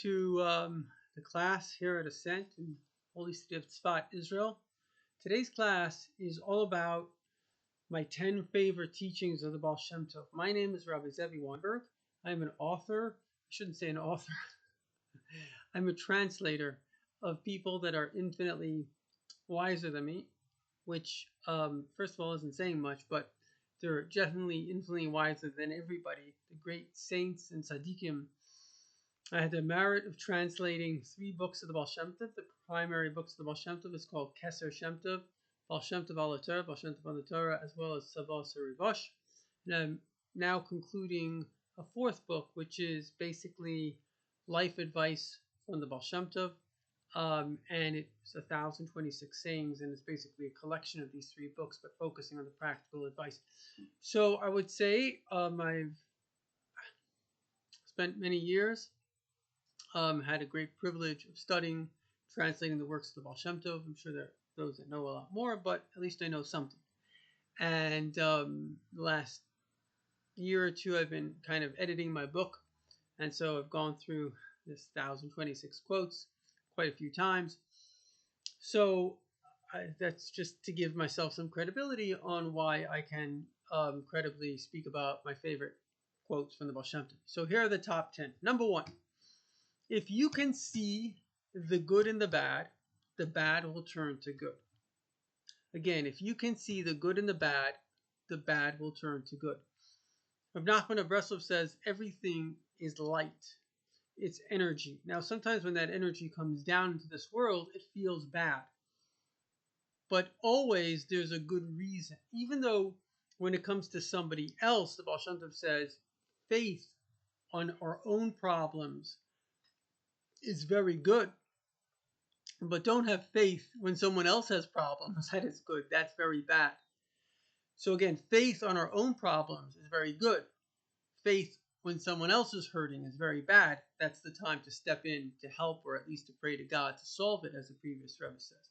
to the class here at Ascent in Holy City of Tzfat, Israel. Today's class is all about my 10 favorite teachings of the Baal Shem Tov. My name is Rabbi Zevi Weinberg. I'm an author. I shouldn't say an author. I'm a translator of people that are infinitely wiser than me, which, first of all, isn't saying much, but they're definitely infinitely wiser than everybody, the great saints and tzaddikim. I had the merit of translating 3 books of the Baal Shem Tov. The primary books of the Baal Shem Tov is called Keser Shem Tov, Baal Shem Tov al Torah, Baal Shem Tov on the Torah, as well as Savah Sarivash. And I'm now concluding a 4th book, which is basically life advice from the Baal Shem Tov. And it's 1,026 sayings, and it's basically a collection of these 3 books, but focusing on the practical advice. So I would say I've spent many years, had a great privilege of studying, translating the works of the Baal Shem Tov. I'm sure there are those that know a lot more, but at least I know something. And the last year or two, I've been kind of editing my book, and so I've gone through this 1,026 quotes quite a few times. So that's just to give myself some credibility on why I can credibly speak about my favorite quotes from the Baal Shem Tov. So here are the top 10. Number 1, if you can see the good in the bad will turn to good. Again, if you can see the good in the bad will turn to good. Rav Nachman of Breslov says everything is light. It's energy. Now, sometimes when that energy comes down into this world, it feels bad. But always there's a good reason. Even though when it comes to somebody else, the Baal Shem Tov says faith on our own problems is very good. But don't have faith when someone else has problems. That is good. That's very bad. So again, faith on our own problems is very good. Faith when someone else is hurting is very bad. That's the time to step in to help, or at least to pray to God to solve it, as the previous Rebbe says.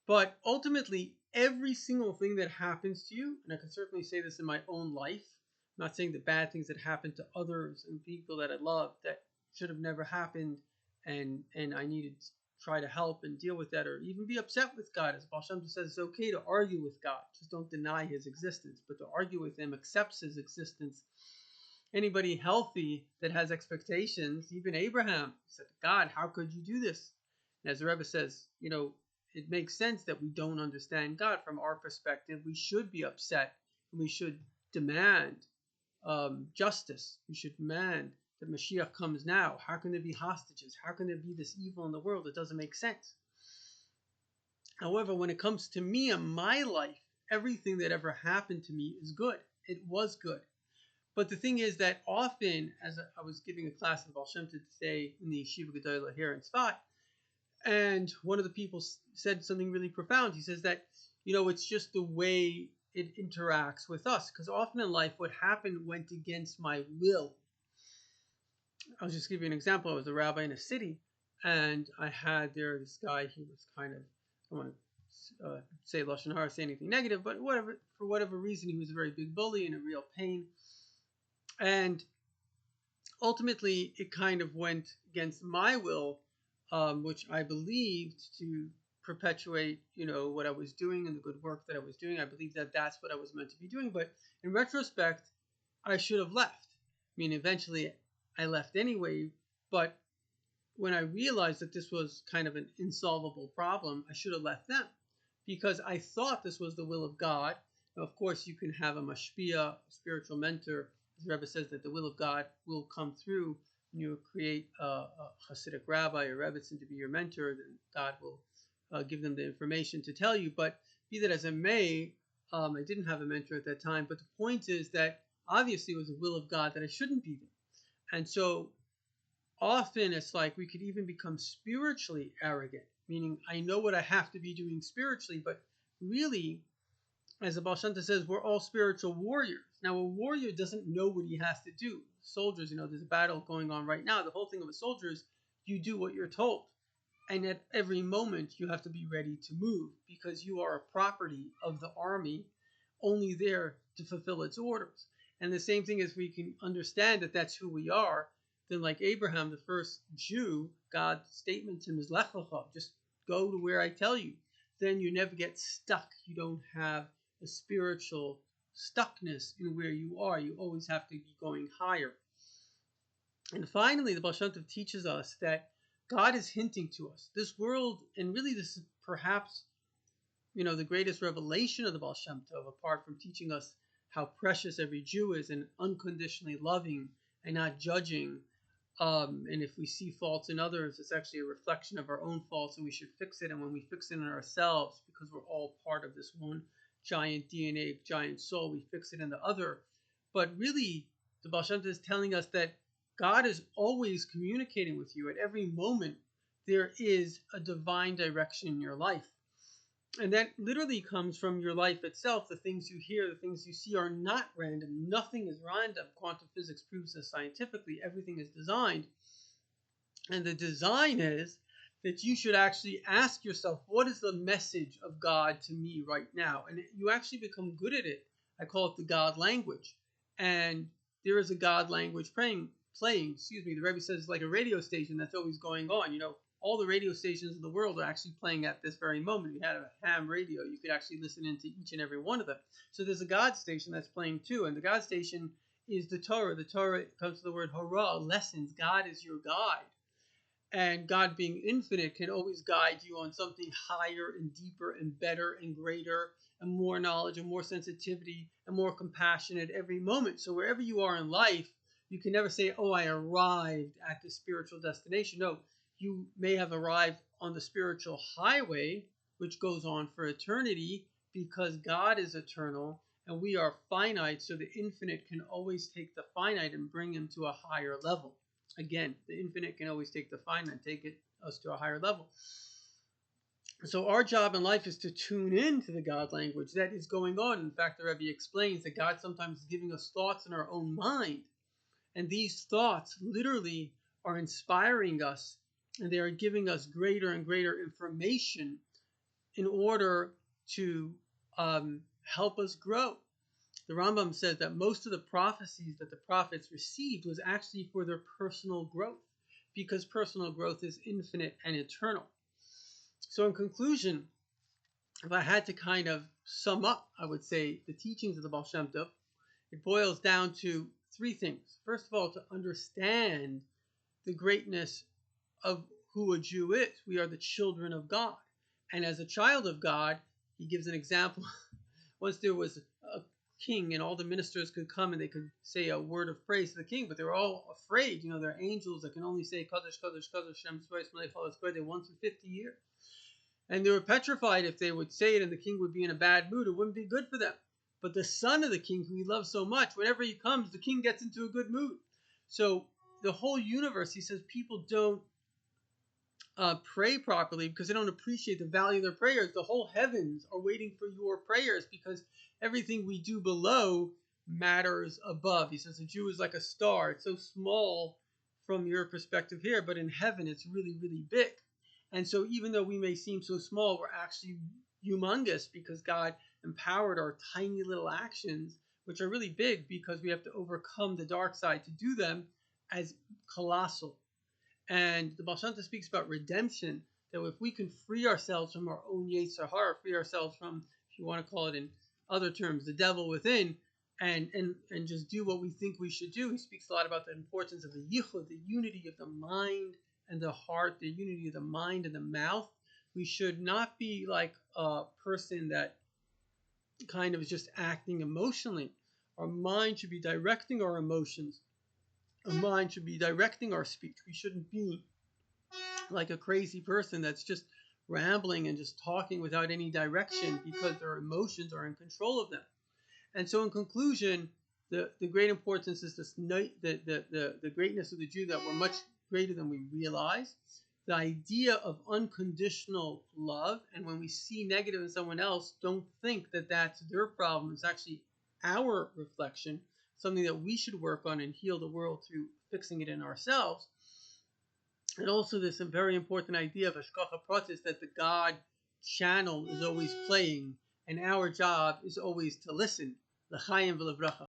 But ultimately, every single thing that happens to you, and I can certainly say this in my own life, I'm not saying the bad things that happen to others and people that I love that should have never happened, and I needed to try to help and deal with that, or even be upset with God. As Baal Shem Tov says, it's okay to argue with God. Just don't deny his existence, but to argue with him, accepts his existence. Anybody healthy that has expectations, even Abraham said, God, how could you do this? And as the Rebbe says, it makes sense that we don't understand God. From our perspective, we should be upset, and we should demand justice. We should demand that Mashiach comes now. How can there be hostages? How can there be this evil in the world? It doesn't make sense. However, when it comes to me and my life, everything that ever happened to me is good. It was good. But the thing is that often, as I was giving a class in Baal Shem Tov today in the Yeshiva Gedolah here in Tzfat, and one of the people said something really profound. He says that, it's just the way it interacts with us. Because often in life, what happened went against my will. I'll just give you an example. I was a rabbi in a city, and I had there this guy. He was kind of, I don't want to say Lashon Hara, say anything negative, but for whatever reason, he was a very big bully and a real pain. And ultimately, it kind of went against my will, which I believed to perpetuate, what I was doing and the good work that I was doing. I believe that that's what I was meant to be doing. But in retrospect, I should have left. I mean, eventually I left anyway. But when I realized that this was kind of an insolvable problem, I should have left them, because I thought this was the will of God. Now, of course, you can have a mashpia, a spiritual mentor. The Rebbe says that the will of God will come through when you create a Hasidic rabbi or Rebbetzin to be your mentor. Then God will give them the information to tell you. But be that as it may, I didn't have a mentor at that time. But the point is that obviously it was the will of God that I shouldn't be there. And so often it's like we could even become spiritually arrogant, meaning I know what I have to be doing spiritually, but really, as the Baal Shem Tov says, we're all spiritual warriors. Now, a warrior doesn't know what he has to do. Soldiers, there's a battle going on right now. The whole thing of a soldier is you do what you're told. And at every moment, you have to be ready to move, because you are a property of the army, only there to fulfill its orders. And the same thing is, we can understand that that's who we are. then like Abraham, the first Jew, God's statement to him is Lech Lecha, just go to where I tell you. Then you never get stuck. You don't have a spiritual stuckness in where you are. You always have to be going higher. And finally, the Baal Shem Tov teaches us that God is hinting to us. This world, and really this is perhaps, the greatest revelation of the Baal Shem Tov, apart from teaching us how precious every Jew is and unconditionally loving and not judging. And if we see faults in others, it's actually a reflection of our own faults and we should fix it. And when we fix it in ourselves, because we're all part of this one giant DNA, giant soul, we fix it in the other. But really, the Baal Shem Tov is telling us that God is always communicating with you. At every moment, there is a divine direction in your life. And that literally comes from your life itself. The things you hear, the things you see are not random. Nothing is random. Quantum physics proves this scientifically. Everything is designed. And the design is that you should actually ask yourself, what is the message of God to me right now? And you actually become good at it. I call it the God language. And there is a God language playing. The Rebbe says it's like a radio station that's always going on. All the radio stations in the world are actually playing at this very moment. If you had a ham radio, you could actually listen into each and every one of them. So there's a God station that's playing too. And the God station is the Torah. The Torah comes to the word hora, lessons. God is your guide. And God, being infinite, can always guide you on something higher and deeper and better and greater and more knowledge and more sensitivity and more compassion at every moment. So wherever you are in life, you can never say, oh, I arrived at the spiritual destination. No, you may have arrived on the spiritual highway, which goes on for eternity, because God is eternal and we are finite. So the infinite can always take the finite and bring him to a higher level. Again, the infinite can always take the finite, take us to a higher level. So our job in life is to tune in to the God language that is going on. In fact, the Rebbe explains that God sometimes is giving us thoughts in our own mind. And these thoughts literally are inspiring us, and they are giving us greater and greater information in order to help us grow. The Rambam says that most of the prophecies that the prophets received was actually for their personal growth, because personal growth is infinite and eternal. So in conclusion, if I had to kind of sum up, I would say the teachings of the Baal Shem Tov, it boils down to three things. First of all, to understand the greatness of who a Jew is. We are the children of God. And as a child of God, he gives an example. Once there was a king and all the ministers could come and they could say a word of praise to the king, but they were all afraid. They're angels that can only say Kadosh, Kadosh, Kadosh, Shem, Tzvayis, Melech, Halas, once in 50 years. And they were petrified if they would say it and the king would be in a bad mood. It wouldn't be good for them. But the son of the king, who he loves so much, whenever he comes, the king gets into a good mood. So the whole universe, he says, people don't pray properly because they don't appreciate the value of their prayers. The whole heavens are waiting for your prayers because everything we do below matters above. He says a Jew is like a star. It's so small from your perspective here, but in heaven it's really, really big. And so even though we may seem so small, we're actually humongous because God empowered our tiny little actions, which are really big because we have to overcome the dark side to do them, as colossal. And the Baal Shem Tov speaks about redemption, that if we can free ourselves from our own Yetzer Hara, free ourselves from, if you want to call it in other terms, the devil within, and just do what we think we should do. He speaks a lot about the importance of the yichud, the unity of the mind and the heart, the unity of the mind and the mouth. We should not be like a person that kind of is just acting emotionally. Our mind should be directing our emotions. Our mind should be directing our speech. We shouldn't be like a crazy person that's just rambling and just talking without any direction because their emotions are in control of them. And so in conclusion, the great importance is this the greatness of the Jew, that we're much greater than we realize. The idea of unconditional love, and when we see negative in someone else, don't think that that's their problem. It's actually our reflection, something that we should work on and heal the world through fixing it in ourselves. And also this very important idea of Hashgacha Pratis, that the God channel is always playing, and our job is always to listen. L'chaim v'levracha.